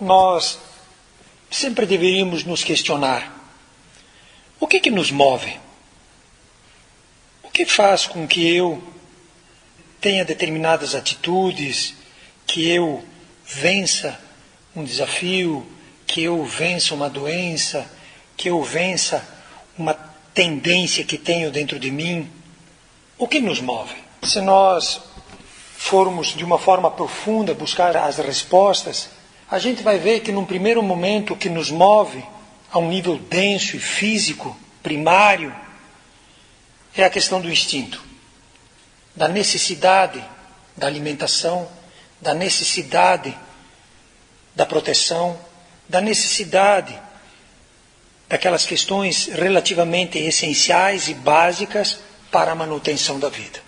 nós sempre deveríamos nos questionar: o que nos move? O que faz com que eu tenha determinadas atitudes, que eu vença um desafio, que eu vença uma doença, que eu vença uma tendência que tenho dentro de mim? O que nos move? Se nós formos de uma forma profunda buscar as respostas, a gente vai ver que num primeiro momento o que nos move a um nível denso e físico, primário, é a questão do instinto, da necessidade da alimentação, da necessidade da proteção, da necessidade daquelas questões relativamente essenciais e básicas para a manutenção da vida.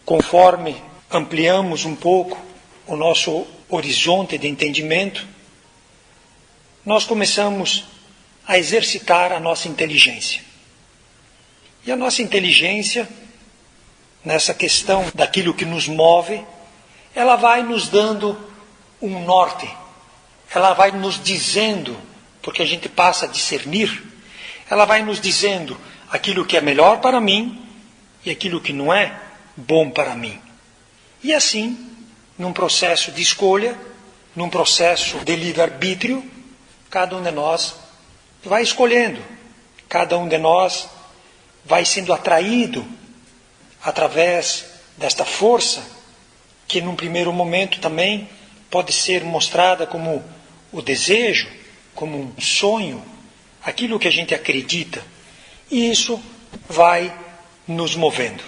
Conforme ampliamos um pouco o nosso horizonte de entendimento, nós começamos a exercitar a nossa inteligência. E a nossa inteligência, nessa questão daquilo que nos move, ela vai nos dando um norte, ela vai nos dizendo, porque a gente passa a discernir, ela vai nos dizendo aquilo que é melhor para mim e aquilo que não é bom para mim. E assim, num processo de escolha, num processo de livre-arbítrio, cada um de nós vai escolhendo, cada um de nós vai sendo atraído através desta força, que num primeiro momento também pode ser mostrada como o desejo, como um sonho, aquilo que a gente acredita. E isso vai nos movendo.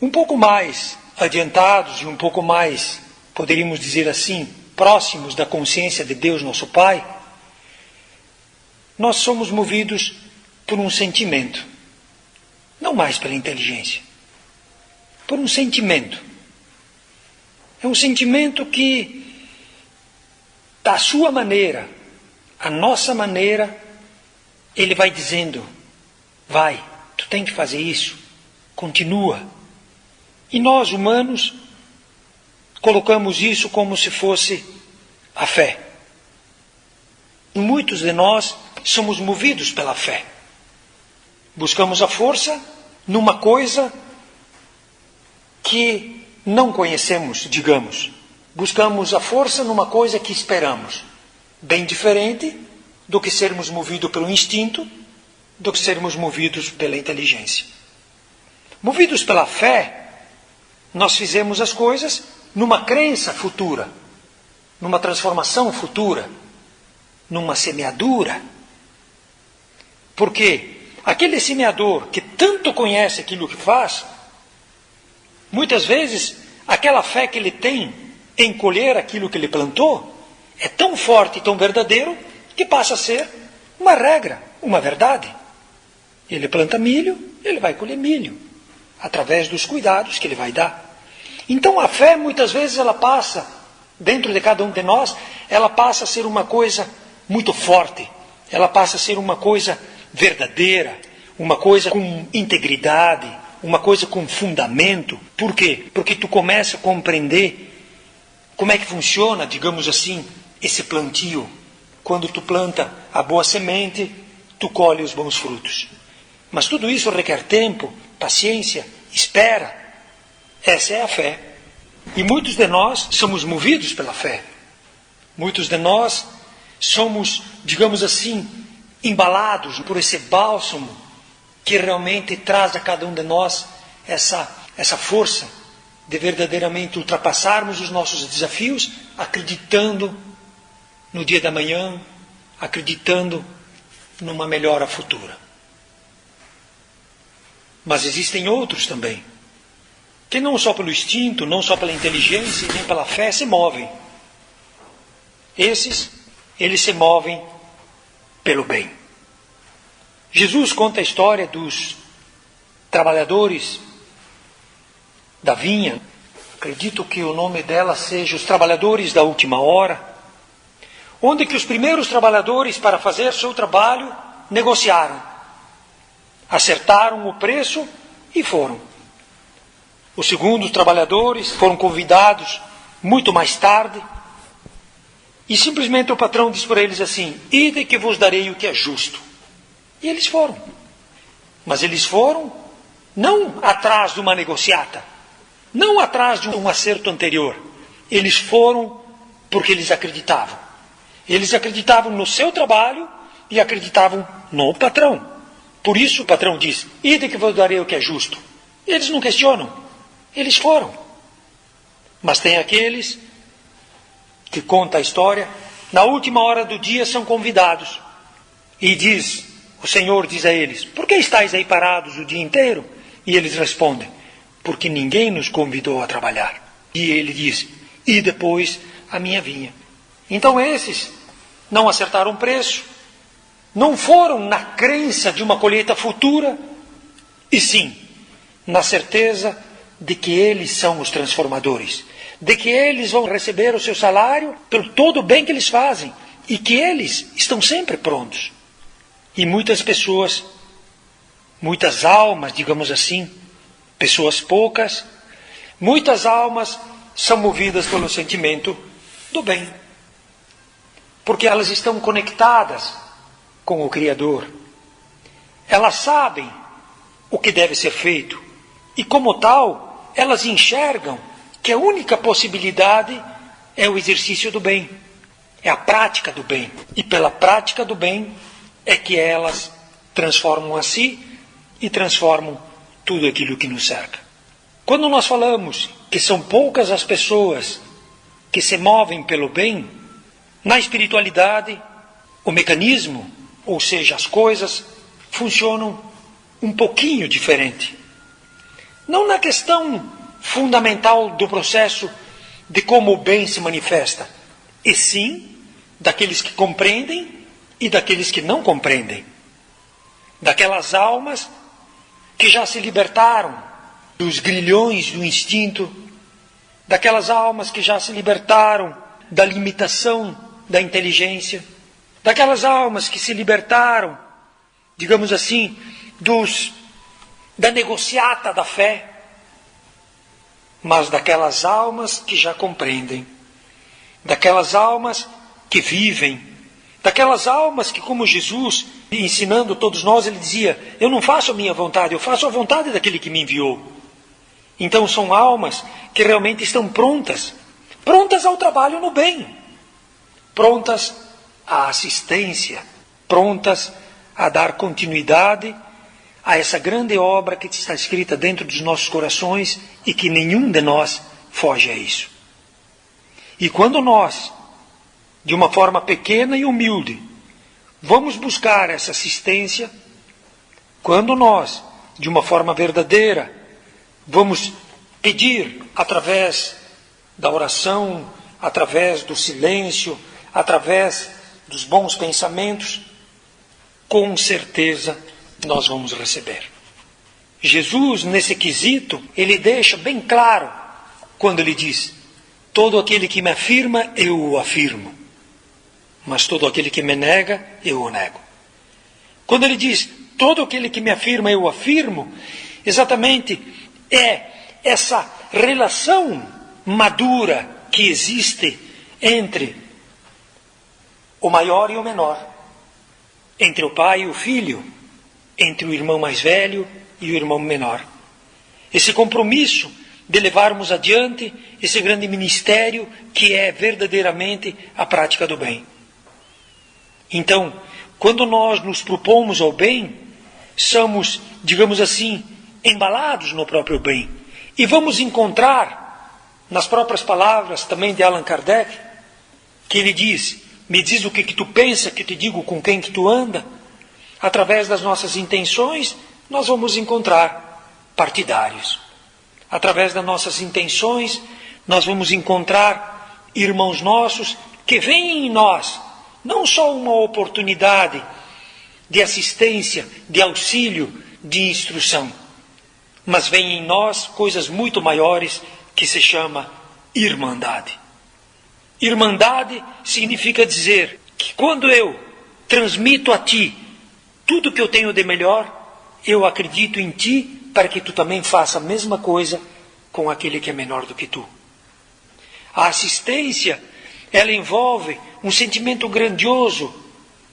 Um pouco mais adiantados e um pouco mais, poderíamos dizer assim, próximos da consciência de Deus, nosso Pai, nós somos movidos por um sentimento, não mais pela inteligência, por um sentimento. É um sentimento que, da sua maneira, a nossa maneira, ele vai dizendo: vai, tu tem que fazer isso, continua. E nós, humanos, colocamos isso como se fosse a fé. E muitos de nós somos movidos pela fé. Buscamos a força numa coisa que não conhecemos, digamos. Buscamos a força numa coisa que esperamos. Bem diferente do que sermos movidos pelo instinto, do que sermos movidos pela inteligência. Movidos pela fé, nós fizemos as coisas numa crença futura, numa transformação futura, numa semeadura. Porque aquele semeador que tanto conhece aquilo que faz, muitas vezes aquela fé que ele tem em colher aquilo que ele plantou é tão forte e tão verdadeiro que passa a ser uma regra, uma verdade. Ele planta milho, ele vai colher milho, através dos cuidados que ele vai dar. Então a fé, muitas vezes, ela passa, dentro de cada um de nós, ela passa a ser uma coisa muito forte, ela passa a ser uma coisa verdadeira, uma coisa com integridade, uma coisa com fundamento. Por quê? Porque tu começa a compreender como é que funciona, digamos assim, esse plantio. Quando tu planta a boa semente, tu colhe os bons frutos. Mas tudo isso requer tempo, paciência, espera. Essa é a fé. E muitos de nós somos movidos pela fé. Muitos de nós somos, digamos assim, embalados por esse bálsamo que realmente traz a cada um de nós essa força de verdadeiramente ultrapassarmos os nossos desafios, acreditando no dia da manhã, acreditando numa melhora futura. Mas existem outros também, que não só pelo instinto, não só pela inteligência, nem pela fé se movem. Eles se movem pelo bem. Jesus conta a história dos trabalhadores da vinha. Acredito que o nome dela seja os trabalhadores da última hora, onde que os primeiros trabalhadores, para fazer seu trabalho, negociaram, acertaram o preço e foram. Os segundos trabalhadores foram convidados muito mais tarde, E simplesmente o patrão diz para eles assim: ide que vos darei o que é justo. E eles foram. Mas eles foram não atrás de uma negociata, não atrás de um acerto anterior. Eles foram porque eles acreditavam. Eles acreditavam no seu trabalho e acreditavam no patrão. Por isso o patrão diz: ide que vos darei o que é justo. Eles não questionam. Eles foram. Mas tem aqueles que conta a história, na última hora do dia são convidados. E o Senhor diz a eles: por que estáis aí parados o dia inteiro? E eles respondem: porque ninguém nos convidou a trabalhar. E ele diz: e depois a minha vinha. Então esses não acertaram preço, não foram na crença de uma colheita futura, e sim na certeza de que eles são os transformadores, de que eles vão receber o seu salário pelo todo o bem que eles fazem, e que eles estão sempre prontos. E muitas pessoas, muitas almas, digamos assim, pessoas poucas, muitas almas são movidas pelo sentimento do bem, porque elas estão conectadas com o Criador. Elas sabem o que deve ser feito, e como tal, elas enxergam que a única possibilidade é o exercício do bem, é a prática do bem. E pela prática do bem é que elas transformam a si e transformam tudo aquilo que nos cerca. Quando nós falamos que são poucas as pessoas que se movem pelo bem, na espiritualidade, o mecanismo, ou seja, as coisas, funcionam um pouquinho diferente. Não na questão fundamental do processo de como o bem se manifesta, e sim daqueles que compreendem e daqueles que não compreendem. Daquelas almas que já se libertaram dos grilhões do instinto, daquelas almas que já se libertaram da limitação da inteligência, daquelas almas que se libertaram, digamos assim, da negociata da fé, mas daquelas almas que já compreendem, daquelas almas que vivem, daquelas almas que, como Jesus, ensinando todos nós, ele dizia: eu não faço a minha vontade, eu faço a vontade daquele que me enviou. Então são almas que realmente estão prontas ao trabalho no bem, prontas à assistência, prontas a dar continuidade a essa grande obra que está escrita dentro dos nossos corações e que nenhum de nós foge a isso. E quando nós, de uma forma pequena e humilde, vamos buscar essa assistência, quando nós, de uma forma verdadeira, vamos pedir através da oração, através do silêncio, através dos bons pensamentos, com certeza nós vamos receber. Jesus, nesse quesito, ele deixa bem claro quando ele diz: todo aquele que me afirma, eu o afirmo, mas todo aquele que me nega, eu o nego. Quando ele diz todo aquele que me afirma, eu o afirmo, exatamente é essa relação madura que existe entre o maior e o menor, entre o pai e o filho, entre o irmão mais velho e o irmão menor. Esse compromisso de levarmos adiante esse grande ministério que é verdadeiramente a prática do bem. Então, quando nós nos propomos ao bem, somos, digamos assim, embalados no próprio bem. E vamos encontrar, nas próprias palavras também de Allan Kardec, que ele diz: me diz o que tu pensa, que te digo com quem que tu anda. Através das nossas intenções, nós vamos encontrar partidários. Através das nossas intenções, nós vamos encontrar irmãos nossos que veem em nós não só uma oportunidade de assistência, de auxílio, de instrução, mas veem em nós coisas muito maiores que se chama irmandade. Irmandade significa dizer que quando eu transmito a ti tudo que eu tenho de melhor, eu acredito em ti para que tu também faça a mesma coisa com aquele que é menor do que tu. A assistência, ela envolve um sentimento grandioso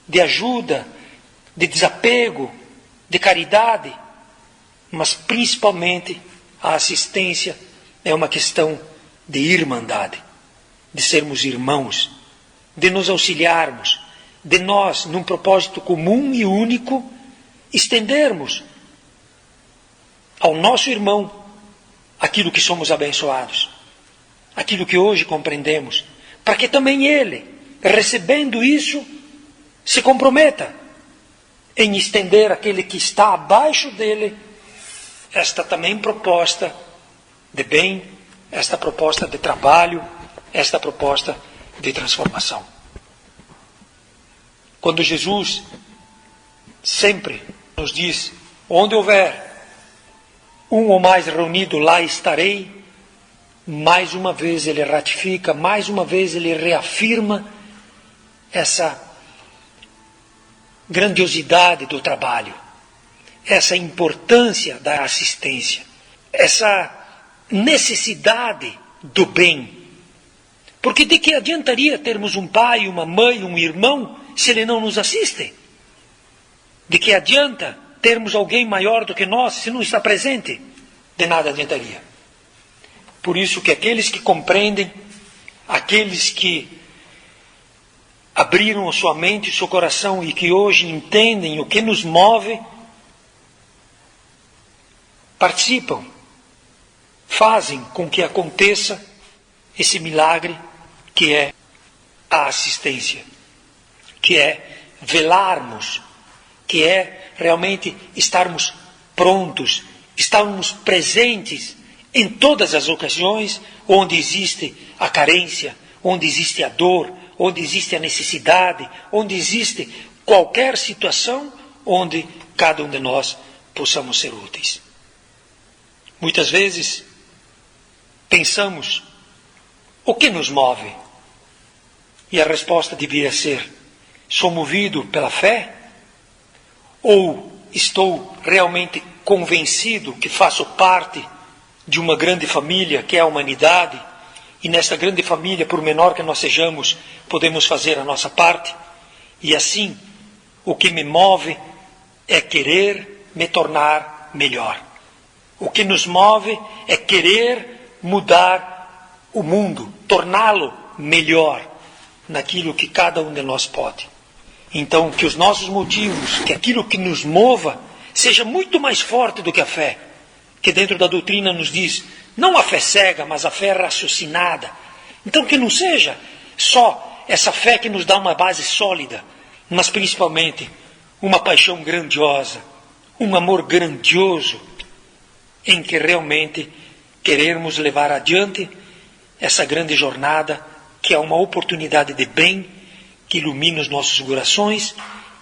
de ajuda, de desapego, de caridade, mas principalmente a assistência é uma questão de irmandade, de sermos irmãos, de nos auxiliarmos, de nós, num propósito comum e único, estendermos ao nosso irmão aquilo que somos abençoados, aquilo que hoje compreendemos, para que também ele, recebendo isso, se comprometa em estender àquele que está abaixo dele esta também proposta de bem, esta proposta de trabalho, esta proposta de transformação. Quando Jesus sempre nos diz, onde houver um ou mais reunido, lá estarei, mais uma vez ele ratifica, mais uma vez ele reafirma essa grandiosidade do trabalho, essa importância da assistência, essa necessidade do bem. Porque de que adiantaria termos um pai, uma mãe, um irmão, se ele não nos assiste? De que adianta termos alguém maior do que nós, se não está presente? De nada adiantaria. Por isso que aqueles que compreendem, aqueles que abriram a sua mente e o seu coração e que hoje entendem o que nos move, participam, fazem com que aconteça esse milagre que é a assistência, que é velarmos, que é realmente estarmos prontos, estarmos presentes em todas as ocasiões onde existe a carência, onde existe a dor, onde existe a necessidade, onde existe qualquer situação onde cada um de nós possamos ser úteis. Muitas vezes pensamos, o que nos move? E a resposta deveria ser, sou movido pela fé? Ou estou realmente convencido que faço parte de uma grande família que é a humanidade, e nesta grande família, por menor que nós sejamos, podemos fazer a nossa parte, e assim, o que me move é querer me tornar melhor. O que nos move é querer mudar o mundo, torná-lo melhor naquilo que cada um de nós pode. Então, que os nossos motivos, que aquilo que nos mova, seja muito mais forte do que a fé, que dentro da doutrina nos diz, não a fé cega, mas a fé raciocinada. Então, que não seja só essa fé que nos dá uma base sólida, mas principalmente uma paixão grandiosa, um amor grandioso, em que realmente queremos levar adiante essa grande jornada, que é uma oportunidade de bem, que ilumina os nossos corações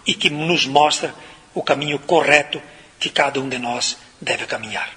e que nos mostra o caminho correto que cada um de nós deve caminhar.